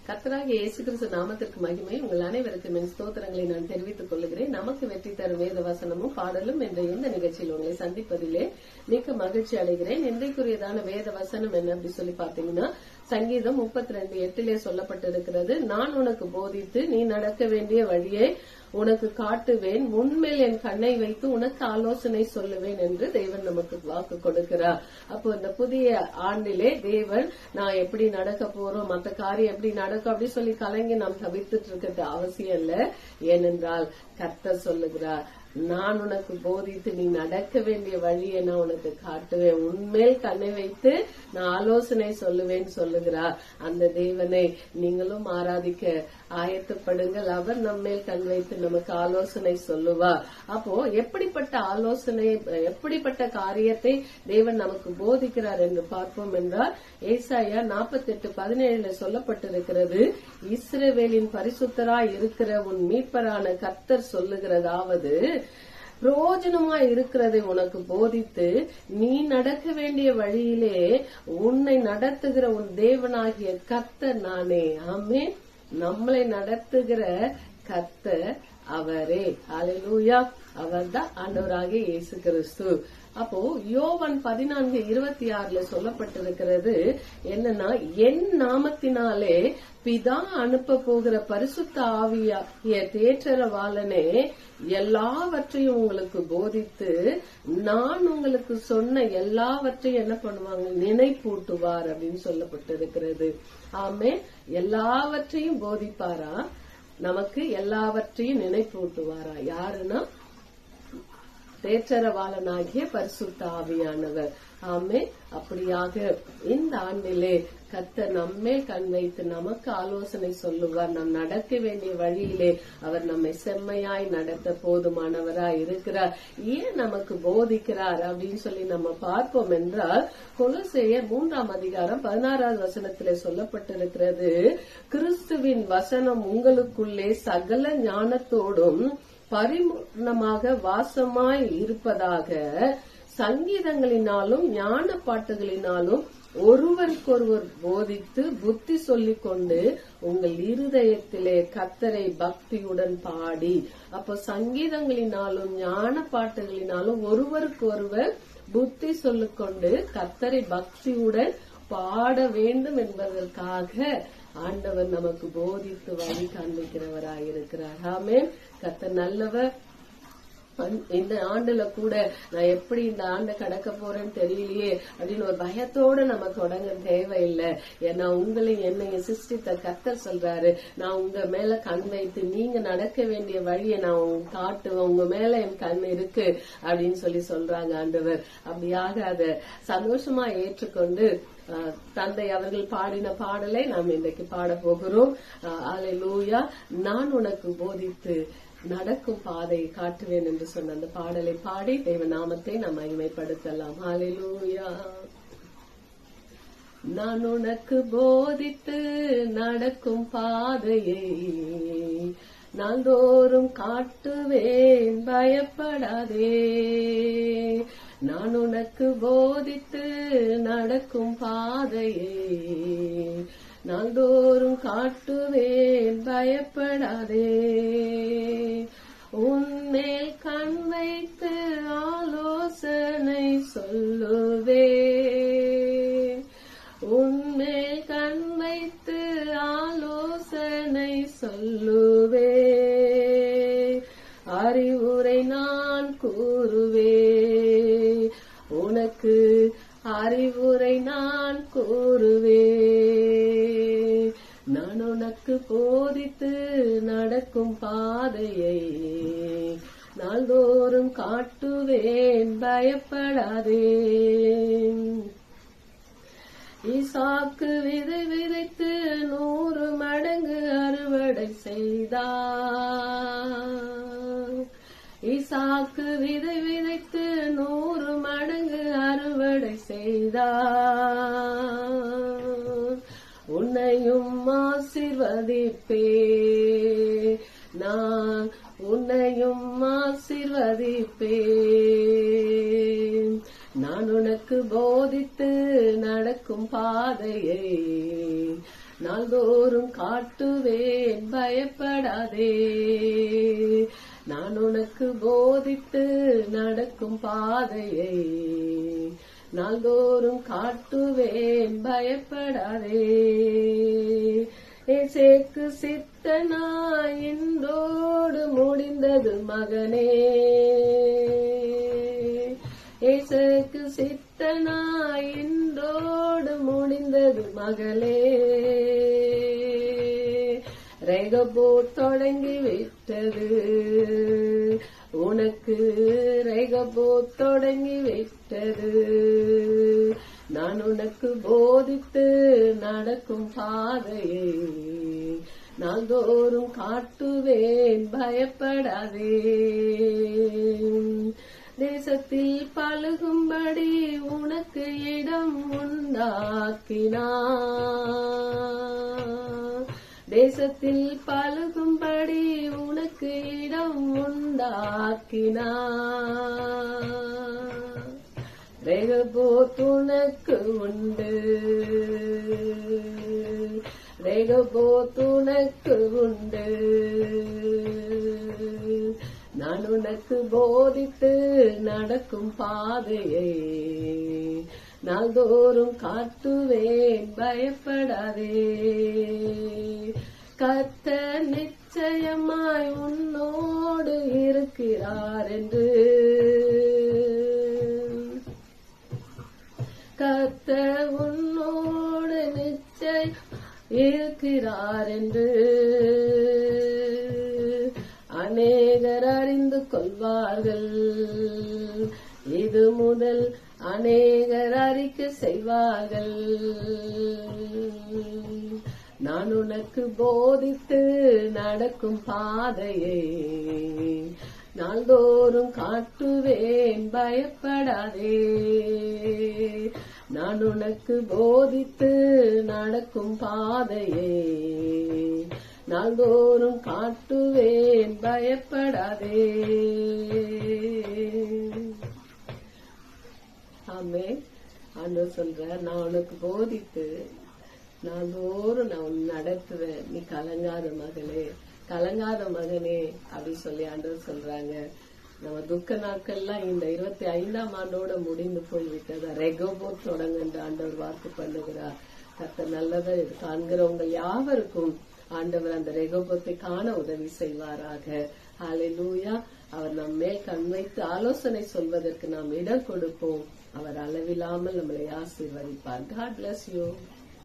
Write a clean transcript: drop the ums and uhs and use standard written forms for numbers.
கர்த்தராகிய இயேசு கிறிஸ்து நாமத்திற்கு மகிமை. உங்கள் அனைவருக்கும் என் ஸ்தோத்திரங்களை நான் தெரிவித்துக் கொள்கிறேன். நமக்கு வெற்றி தரும் வேத வசனமும் பாடலும் என்ற இந்த நிகழ்ச்சியில் உங்களை சந்திப்பதிலே மிக்க மகிழ்ச்சி அடைகிறேன். இன்றைக்குரியதான வேத வசனம் என்ன அப்படி சொல்லி பாத்தீங்கன்னா, சங்கீதம் 32:8 சொல்லப்பட்டிருக்கிறது. நான் உனக்கு போதித்து நீ நடக்க வேண்டிய வழியை உனக்கு காட்டுவேன், முன்மேல் என் கண்ணை வைத்து உனக்கு ஆலோசனை சொல்லுவேன் என்று தேவன் நமக்கு வாக்கு கொடுக்கிறார். அப்போ இந்த புதிய ஆண்டிலே தேவன் நான் எப்படி நடக்க போறோம், மற்ற காரியம் எப்படி நடக்கும் அப்படி சொல்லி கலங்கி நாம் தவிர்த்துட்டு இருக்கிறது அவசியம் இல்ல. ஏனென்றால் கர்த்தர் சொல்லுகிறார், நான் உனக்கு போதித்து நீ நடக்க வேண்டிய வழியை நான் உனக்கு காட்டுவேன், உன்மேல் கண்ணை வைத்து நான் ஆலோசனை சொல்லுவேன் சொல்லுகிறார். அந்த தேவனை நீங்களும் ஆராதிக்க ஆயத்தப்படுங்கள். அவர் நம்மேல் கண் வைத்து நமக்கு ஆலோசனை சொல்லுவார். அப்போ எப்படிப்பட்ட ஆலோசனை, எப்படிப்பட்ட காரியத்தை தேவன் நமக்கு போதிக்கிறார் என்று பார்ப்போம் என்றால், ஏசாயா 48:17 சொல்லப்பட்டிருக்கிறது. இஸ்ரவேலின் பரிசுத்தராய் இருக்கிற உன் மீட்பரான கர்த்தர் சொல்லுகிறதாவது, பிரயோஜனமா இருக்கிறதை உனக்கு போதித்து நீ நடக்க வேண்டிய வழியிலே உன்னை நடத்துகிற உன் தேவனாகிய கர்த்தர் நானே. ஆமென். நம்மளை நடத்துகிற கர்த்தர் அவரே. ஹல்லேலூயா. அவர்தான் ஆண்டவராகிய இயேசு கிறிஸ்து. அப்போ யோவான் 14:26 சொல்லப்பட்டிருக்கிறது என்னன்னா, என் நாமத்தினாலே பிதா அனுப்ப போகிற பரிசுத்த ஆவியாகிய தேற்றரவாளனே எல்லாவற்றையும் உங்களுக்கு போதித்து நான் உங்களுக்கு சொன்ன எல்லாவற்றையும் என்ன பண்ணுவாங்க, நினைப்பூட்டுவார் அப்படின்னு சொல்லப்பட்டிருக்கிறது. ஆமே. எல்லாவற்றையும் போதிப்பாரா, நமக்கு எல்லாவற்றையும் நினைப்பூட்டுவாரா? யாருன்னா தேற்றரவாளனாகிய பரிசுத்த ஆவியானவர். ஆமே. அப்படியாக இந்த ஆண்டிலே கர்த்தர் நம்மே கண் வைத்து நமக்கு ஆலோசனை சொல்லுவார். நாம் நடக்க வேண்டிய வழியிலே அவர் நம்மை செம்மையாய் நடத்த போதுமானவராய் இருக்கிறார். ஏன் நமக்கு போதிக்கிறார் அப்படின்னு சொல்லி நம்ம பார்ப்போம் என்றால், கொலோசையர் 3:16 சொல்லப்பட்டிருக்கிறது. கிறிஸ்துவின் வசனம் உங்களுக்குள்ளே சகல ஞானத்தோடும் பரிபூர்ணமாக வாசமாய் இருப்பதாக சங்கீதங்களினாலும் ஞான பாட்டுகளினாலும் ஒருவருக்கொருவர் போதித்து புத்தி சொல்லிக் கொண்டு உங்கள் இருதயத்திலே கர்த்தரை பக்தியுடன் பாடி. அப்போ சங்கீதங்களினாலும் ஞான பாட்டுகளினாலும் ஒருவருக்கு ஒருவர் புத்தி சொல்லிக் கொண்டு கர்த்தரை பக்தியுடன் பாட வேண்டும் என்பதற்காக ஆண்டவர் நமக்கு போதித்து வழி காண்பிக்கிறவராயிருக்கிறார். ஆமென். கர்த்தர் நல்லவர். இந்த ஆண்டுல கூட நான் எப்படி இந்த ஆண்டை கடக்க போறேன்னு தெரியலையே அப்படின்னு ஒரு பயத்தோட நம்ம தொடங்க தேவையில்லை. ஏன்னா உங்களை என்னைய சிருஷ்டித்த கர்த்தர் சொல்றாரு, நான் உங்க மேல கண் வைத்து நீங்க நடக்க வேண்டிய வழியை நான் காட்டுவேன், உங்க மேல என் கண் இருக்கு அப்படின்னு சொல்லி சொல்றாங்க ஆண்டவர். அப்படியாக அதை சந்தோஷமா ஏற்றுக்கொண்டு தந்தை அவர்கள் பாடின பாடலை நாம் இன்றைக்கு பாட போகிறோம். அல்லேலூயா. நான் உனக்கு போதித்து நடக்கும் பாதையை காட்டுவேன் என்று சொன்ன அந்த பாடலை பாடி தேவ நாமத்தை நாம் மகிமைப்படுத்தலாம். அல்லேலூயா. நான் உனக்கு போதித்து நடக்கும் பாதையை நாள்தோறும் காட்டுவேன், பயப்படாதே. நான் உனக்கு போதித்து நடக்கும் பாதையை நாள்தோறும் காட்டுவேன், பயப்படாதே. உன்மேல் கண் வைத்து ஆலோசனை சொல்லுவேன், உன்மேல் கண் வைத்து ஆலோசனை சொல்லுவேன். அறிவுரை நான் கூறுவேன், உனக்கு அறிவுரை நான் கூறுவேன். நான் உனக்கு போதித்து நடக்கும் பாதையை நாள்தோறும் காட்டுவேன், பயப்படாதே. ஈசாக்கு விதை விதைத்து 100 மடங்கு அறுவடை செய்தார். ஈசாக்கு விதை விதைத்து 100 மடங்கு அறுவடை செய்தார். உன்னையும் ஆசீர்வதிப்பே, நான் உன்னையும் ஆசீர்வதிப்பேன். நான் உனக்கு போதித்து நடக்கும் பாதையை நாள்தோறும் காட்டுவேன் பயப்படாதே. நான் உனக்கு போதித்து நடக்கும் பாதையை நாள்தோறும் காட்டுவேன் பயப்படாதே. ஏசேக்கு சித்தனாய் இன்றோடு முடிந்தது மகனே. ஏசேக்கு சித்தனாய் இன்றோடு முடிந்தது மகளே. ரெகோபோத் தொடங்கி விட்டது உனக்கு, ரெகோபோத் தொடங்கி விட்டது. நான் உனக்கு போதித்து நடக்கும் பாதையை நாள்தோறும் காட்டுவேன் பயப்படாதே. தேசத்தில் பழுகும்படி உனக்கு இடம் உண்டாக்கினார். தேசத்தில் பழுகும்படி உனக்கு இடம் உண்டாக்கினார். ரெகோபோத் உனக்கு உண்டு, ரெகோபோத் உனக்கு உண்டு. நான் உனக்கு போதித்து நடக்கும் பாதையை நாள்தோறும் காட்டுவேன் பயப்படாதே. கர்த்தர் நிச்சயமாய் உன்னோடு இருக்கிறார் என்று, கர்த்தர் உன்னோடு நிச்சயம் இருக்கிறார் என்று அநேகர் அறிந்து கொள்வார்கள். இது முதல் அநேகர் அறிக்கை செய்வார்கள். நான் உனக்கு போதித்து நடக்கும் பாதையை நாள்தோறும் காட்டுவேன் பயப்படாதே. நான் உனக்கு போதித்து நடக்கும் பாதையை நாள்தோறும் காட்டுவேன் பயப்படாதே. ஆமே. ஆண்டவர் சொல்றார், நான் உனக்கு போதித்து நாள்தோறும் நான் உன்னை நடத்துவேன். நீ கலங்காத மகளே, கலங்காத மகனே அப்படி சொல்லி ஆண்டவர் சொல்றாங்க. நம்ம துக்க நாட்கள்லாம் இந்த 25ஆம் ஆண்டோட முடிந்து போய்விட்டது. ரெகோபோத் தொடங்க ஆண்டவர் வாக்கு பண்ணுகிறார். கர்த்தர் நல்லதை காண்கிறவங்க யாவருக்கும் ஆண்டவர் அந்த ரெகோபோத்தை காண உதவி செய்வாராக. ஹல்லேலூயா. அவர் நம் மேல் கண் வைத்து ஆலோசனை சொல்வதற்கு நாம் இடம் கொடுப்போம். அவர் அளவில்லாமல் நம்மளை ஆசீர்வதிப்பார். God bless you.